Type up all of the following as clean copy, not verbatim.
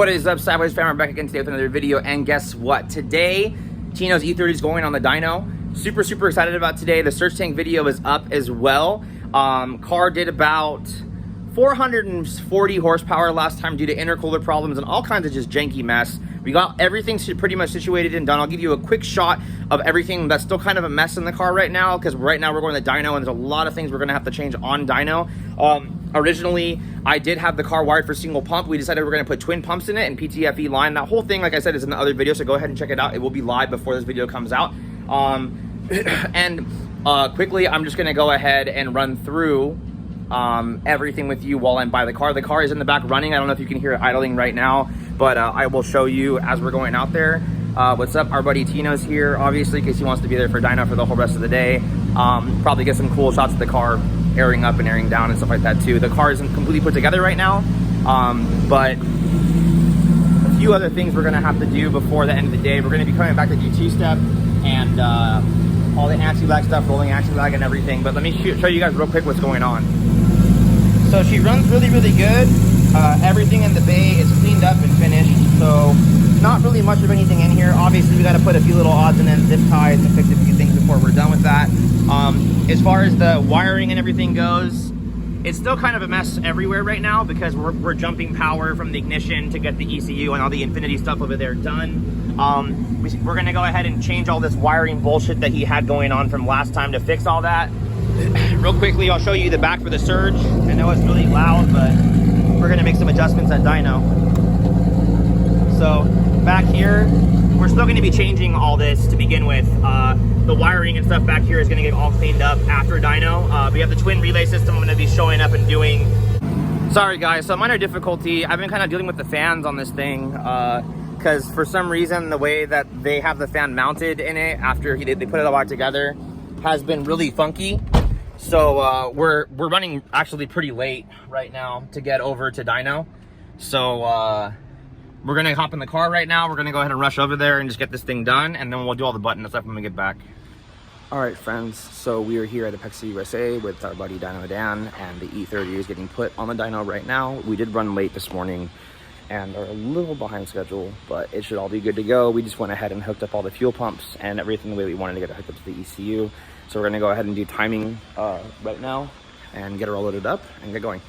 What is up, Sideways fam? I'm back again today with another video, and guess what? Today, Tino's E30 is going on the dyno. Super excited about today. The search tank video is up as well. Car did about 440 horsepower last time due to intercooler problems and all kinds of just janky mess. We got everything pretty much situated and done. I'll give you a quick shot of everything that's still kind of a mess in the car right now, because right now we're going to the dyno and there's a lot of things we're going to have to change on dyno. Originally, I did have the car wired for single pump. We decided we're going to put twin pumps in it and PTFE line. That whole thing, like I said, is in the other video, so go ahead and check it out. It will be live before this video comes out. Quickly, I'm just going to go ahead and run through everything with you while I'm by the car. The car is in the back running. I don't know if you can hear it idling right now, but I will show you as we're going out there. What's up? Our buddy Tino's here, obviously, in case he wants to be there for dyno for the whole rest of the day. Probably get some cool shots of the car airing up and airing down and stuff like that too. The car isn't completely put together right now, but a few other things we're gonna have to do before the end of the day. We're gonna be coming back to do two-step and all the anti-lag stuff, rolling anti-lag and everything. But let me show you guys real quick what's going on. So she runs really good. Everything in the bay is cleaned up and finished, so not really much of anything in here. Obviously, we got to put a few little odds and ends, zip ties, and fix a few things before we're done with that. As far as the wiring and everything goes, it's still kind of a mess everywhere right now because we're jumping power from the ignition to get the ECU and all the Infinity stuff over there done. We're going to go ahead and change all this wiring bullshit that he had going on from last time to fix all that. Real quickly, I'll show you the back for the surge. I know it's really loud, but we're going to make some adjustments at dyno. So back here, we're still going to be changing all this to begin with. The wiring and stuff back here is going to get all cleaned up after dyno. We have the twin relay system I'm going to be showing up and doing. Sorry guys, so minor difficulty. I've been kind of dealing with the fans on this thing because for some reason the way that they have the fan mounted in it after they put it all back together has been really funky. So we're running actually pretty late right now to get over to dyno. So we're gonna hop in the car right now. We're gonna go ahead and rush over there and just get this thing done, and then we'll do all the button and stuff when we get back. All right, friends. So we are here at Apex USA with our buddy Dyno Dan, and the E30 is getting put on the dyno right now. We did run late this morning and are a little behind schedule, but it should all be good to go. We just went ahead and hooked up all the fuel pumps and everything the way we wanted to get it hooked up to the ECU. So we're gonna go ahead and do timing right now and get it all loaded up and get going.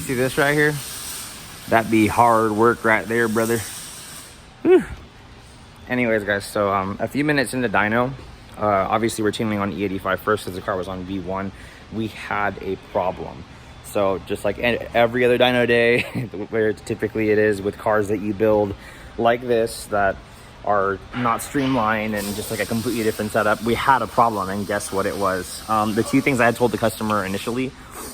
See this right here? That'd be hard work right there, brother. Whew. Anyways, guys, so a few minutes into dyno, obviously we're tuning on E85 first because the car was on V1. We had a problem. So just like every other dyno day, where typically it is with cars that you build like this that are not streamlined and just like a completely different setup, we had a problem, and guess what it was? The two things I had told the customer initially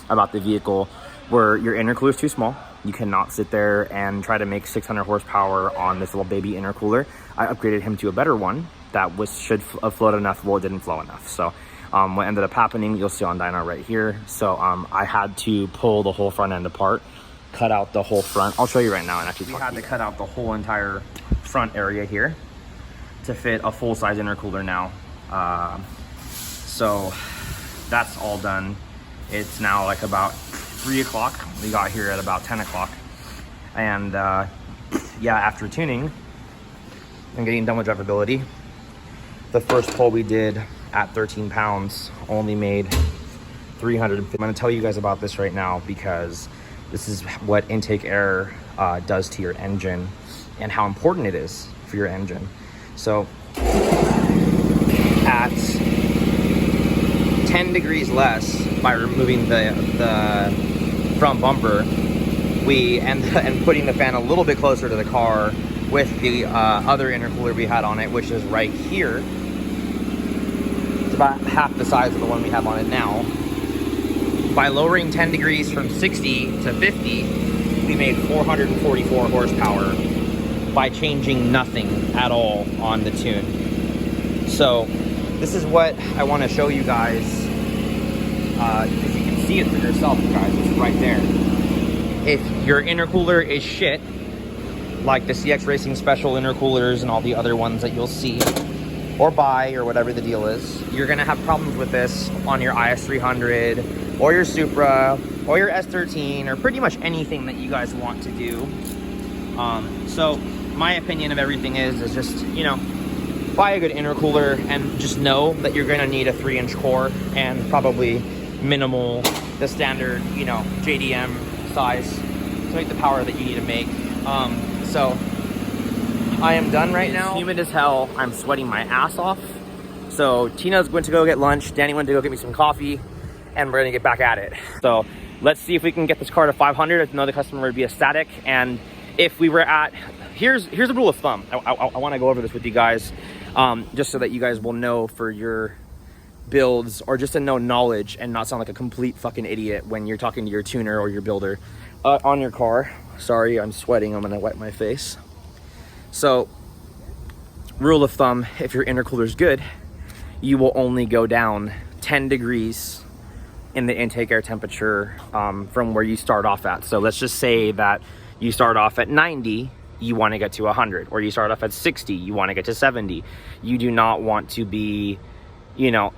about the vehicle where your intercooler is too small. You cannot sit there and try to make 600 horsepower on this little baby intercooler. I upgraded him to a better one that should have flowed enough. Well, it didn't flow enough. So what ended up happening, you'll see on dyno right here. So I had to pull the whole front end apart, cut out the whole front. I'll show you right now and actually we had to cut out the whole entire front area here to fit a full-size intercooler now. So that's all done. It's now like about 3 o'clock. We got here at about 10 o'clock. And yeah, after tuning and getting done with drivability, the first pull we did at 13 pounds only made 350. I'm gonna tell you guys about this right now because This is what intake air does to your engine and how important it is for your engine. So at 10 degrees less, by removing the front bumper, and putting the fan a little bit closer to the car with the other intercooler we had on it, which is right here. It's about half the size of the one we have on it now. By lowering 10 degrees from 60 to 50, we made 444 horsepower by changing nothing at all on the tune. So this is what I want to show you guys. If you can see it for yourself, guys, it's right there. If your intercooler is shit, like the CX Racing Special intercoolers and all the other ones that you'll see or buy or whatever the deal is, you're gonna have problems with this on your IS300 or your Supra or your S13 or pretty much anything that you guys want to do. So my opinion of everything is just, you know, buy a good intercooler and just know that you're gonna need a 3-inch core and probably minimal, the standard, you know, JDM size to make the power that you need to make. So I am done right now. It's humid as hell. I'm sweating my ass off. So Tino's going to go get lunch. Danny went to go get me some coffee, and we're gonna get back at it. So let's see if we can get this car to 500. I know the customer would be ecstatic. And if we were at, here's a rule of thumb. I want to go over this with you guys, just so that you guys will know for your builds, or just to know knowledge and not sound like a complete fucking idiot when you're talking to your tuner or your builder on your car. Sorry, I'm sweating. I'm gonna wipe my face. So, rule of thumb, if your intercooler is good, you will only go down 10 degrees in the intake air temperature from where you start off at. So let's just say that you start off at 90, you want to get to 100, or you start off at 60, you want to get to 70. You do not want to be, you know,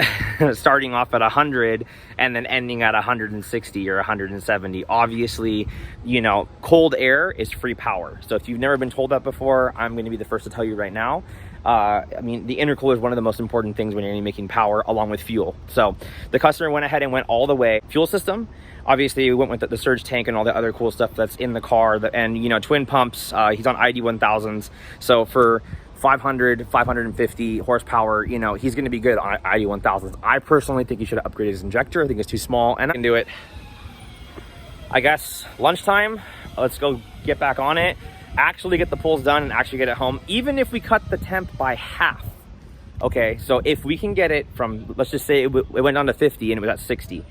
starting off at 100 and then ending at 160 or 170. Obviously, you know, cold air is free power. So if you've never been told that before, I'm going to be the first to tell you right now. I mean, the intercooler is one of the most important things when you're making power, along with fuel. So the customer went ahead and went all the way. Fuel system, obviously we went with the surge tank and all the other cool stuff that's in the car, and, you know, twin pumps. He's on ID 1000s. So for 500, 550 horsepower, you know, he's going to be good on ID 1000s. I personally think he should have upgraded his injector. I think it's too small, and I can do it. I guess lunchtime, let's go get back on it, actually get the pulls done and actually get it home, even if we cut the temp by half. Okay, so if we can get it from, let's just say it went down to 50 and it was at 60.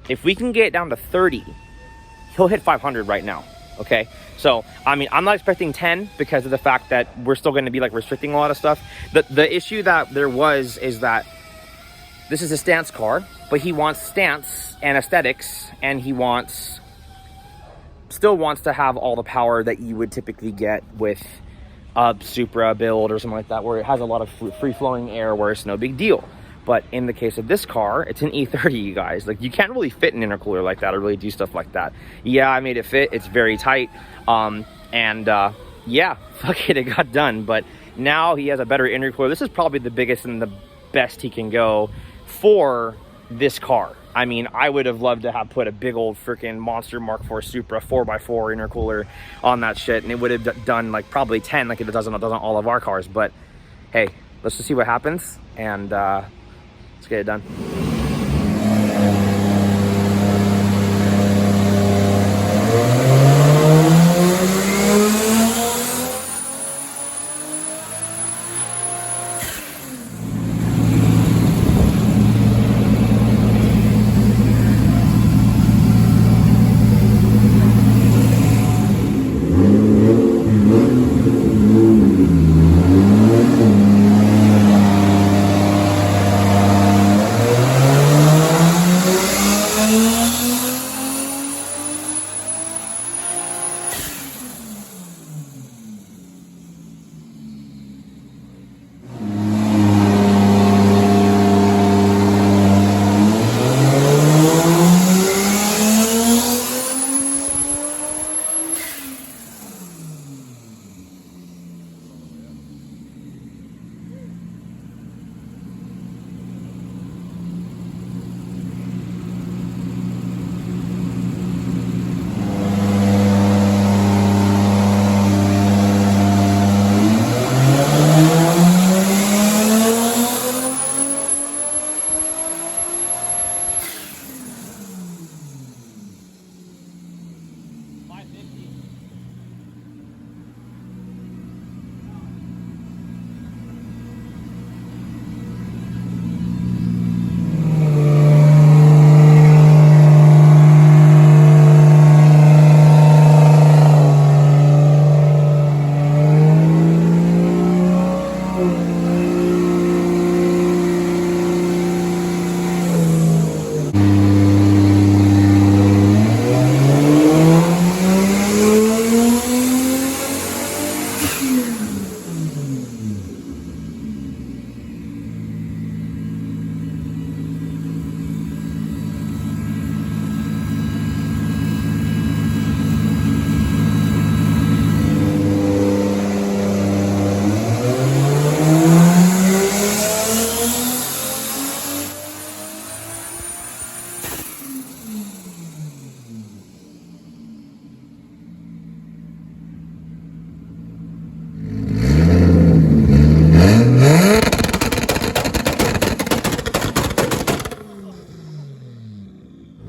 If we can get it down to 30, he'll hit 500 right now. Okay, so I mean, I'm not expecting 10 because of the fact that we're still going to be like restricting a lot of stuff. The issue that there was is that this is a stance car, but he wants stance and aesthetics, and he still wants to have all the power that you would typically get with a Supra build or something like that, where it has a lot of free-flowing air, where it's no big deal. But in the case of this car, it's an E30, you guys. Like, you can't really fit an intercooler like that or really do stuff like that. Yeah, I made it fit. It's very tight. Yeah, fuck it, it got done. But now he has a better intercooler. This is probably the biggest and the best he can go for this car. I mean, I would have loved to have put a big old freaking monster Mark IV Supra 4x4 intercooler on that shit, and it would have done like probably 10 like it does on all of our cars. But hey, let's just see what happens, and let's get it done.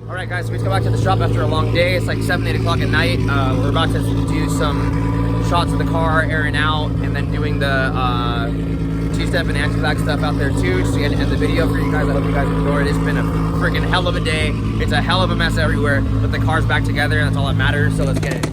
Alright guys, so we just got back to the shop after a long day. It's like 7, 8 o'clock at night. We're about to do some shots of the car, airing out, and then doing the two-step and anti-lag stuff out there too, just to end the video for you guys. I hope you guys enjoyed it. It's been a freaking hell of a day. It's a hell of a mess everywhere, but the car's back together, and that's all that matters, so let's get it.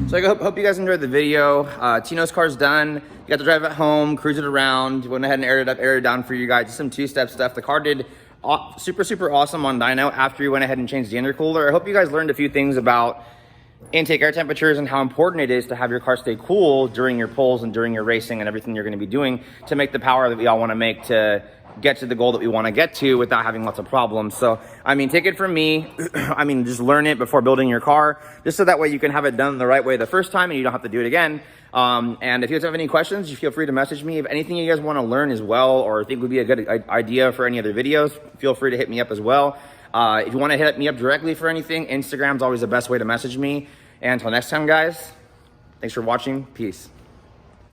So I hope you guys enjoyed the video. Tino's car's done. You got to drive it home, cruise it around. Went ahead and aired it up, aired it down for you guys. Just some two-step stuff. The car did super awesome on dyno after you went ahead and changed the intercooler. I hope you guys learned a few things about intake air temperatures and how important it is to have your car stay cool during your pulls and during your racing and everything you're going to be doing to make the power that we all want to make to get to the goal that we want to get to without having lots of problems. So, I mean, take it from me. I mean, just learn it before building your car, just so that way you can have it done the right way the first time and you don't have to do it again. And if you guys have any questions, you feel free to message me. If anything you guys want to learn as well, or think would be a good idea for any other videos, feel free to hit me up as well. If you want to hit me up directly for anything, Instagram's always the best way to message me. And until next time, guys, thanks for watching. Peace.